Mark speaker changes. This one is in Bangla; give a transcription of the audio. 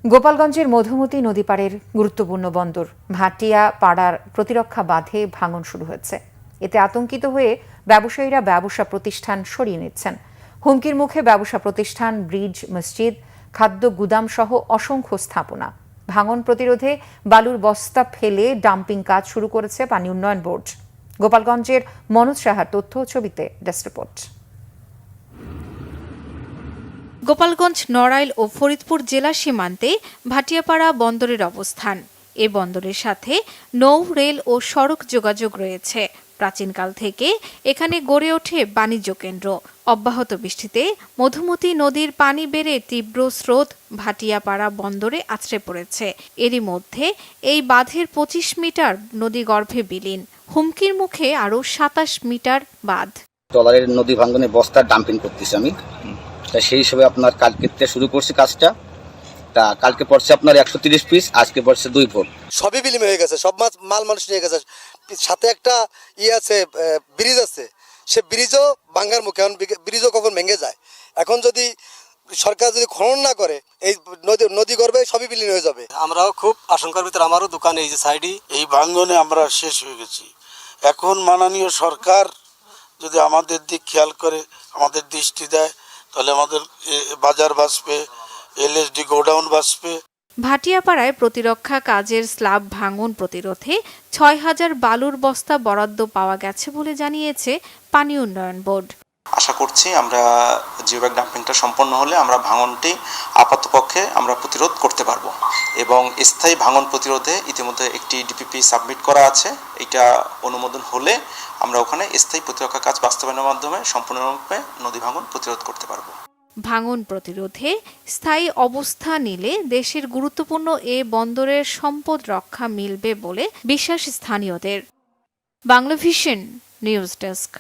Speaker 1: গোপালগঞ্জের মধুমতি নদী পাড়ের গুরুত্বপূর্ণ বন্দর ভাটিয়া পাড়ার প্রতিরক্ষা বাঁধে ভাঙন শুরু হয়েছে। এতে আতঙ্কিত হয়ে ব্যবসায়ীরা ব্যবসা প্রতিষ্ঠান সরিয়ে নিচ্ছেন। হুমকির মুখে ব্যবসা প্রতিষ্ঠান, ব্রিজ, মসজিদ, খাদ্য গুদাম সহ অসংখ্য স্থাপনা। ভাঙন প্রতিরোধে বালুর বস্তা ফেলে ডাম্পিং কাজ শুরু করেছে পানি উন্নয়ন বোর্ড। গোপালগঞ্জের মনোজ সাহার তথ্য ছবিতে ডেস্ক রিপোর্ট।
Speaker 2: গোপালগঞ্জ, নড়াইল ও ফরিদপুর জেলা সীমান্তে ভাটিয়াপাড়া বন্দরের অবস্থান। এ বন্দরের সাথে নৌ, রেল ও সড়ক যোগাযোগ রয়েছে। প্রাচীনকাল থেকে এখানে গড়ে ওঠে বাণিজ্য কেন্দ্র। অব্যাহত বৃষ্টিতে মধুমতি নদীর পানি বেড়ে তীব্র স্রোত ভাটিয়াপাড়া বন্দরে আছড়ে পড়েছে। এরই মধ্যে এই বাঁধের ২৫ মিটার নদীগর্ভে বিলীন। হুমকির মুখে আরও ২৭ মিটার বাঁধ।
Speaker 3: ট্রলারের নদী ভাঙ্গনে বস্তা ডাম্পিং করতেছি আমি। সেই হিসেবে আপনার কালকে শুরু করছি কাজটা। তা কালকে পড়ছে আপনার ১৩০ পিস, আজকে পড়ছে ২ ফুট।
Speaker 4: সবই বিলীন হয়ে গেছে, সব মাল মানুষ নিয়ে গেছে। সাথে একটা আছে, ব্রিজ আছে, সে ব্রিজও ভাঙ্গার মুখে। এখন ব্রিজও কখন ভেঙে যায়। এখন যদি সরকার যদি খনন না করে, এই নদী গর্ভে সবই বিলীন হয়ে যাবে।
Speaker 5: আমরাও খুব আশঙ্কার ভিতরে। আমারও দোকান এই যে সাইডই।
Speaker 6: এই ভাঙ্গনে আমরা শেষ হয়ে গেছি। এখন মাননীয় সরকার যদি আমাদের দিক খেয়াল করে, আমাদের দৃষ্টি দেয়, তাহলে আমাদের বাজার বাঁচবে, এলএসডি গোডাউন বাঁচবে।
Speaker 2: ভাটিয়াপাড়ায় প্রতিরক্ষা কাজের স্ল্যাব ভাঙন প্রতিরোধে ৬,০০০ বালুর বস্তা বরাদ্দ পাওয়া গেছে বলে জানিয়েছে পানি উন্নয়ন বোর্ড।
Speaker 7: আশা করছি আমরা জিওব্যাগ ডাম্পিংটা সম্পন্ন হলে আমরা ভাঙনটি আপাতপক্ষে আমরা প্রতিরোধ করতে পারবো এবং স্থায়ী ভাঙন প্রতিরোধে ইতিমধ্যে একটি ডিপিপি সাবমিট করা আছে। এটা অনুমোদন হলে আমরা ওখানে স্থায়ী প্রতিরক্ষা কাজ বাস্তবায়নের মাধ্যমে সম্পূর্ণরূপে নদী ভাঙন প্রতিরোধ করতে পারবো।
Speaker 2: ভাঙন প্রতিরোধে স্থায়ী অবস্থা নিলে দেশের গুরুত্বপূর্ণ এ বন্দরের সম্পদ রক্ষা মিলবে বলে বিশ্বাস স্থানীয়দের। Banglavision news desk.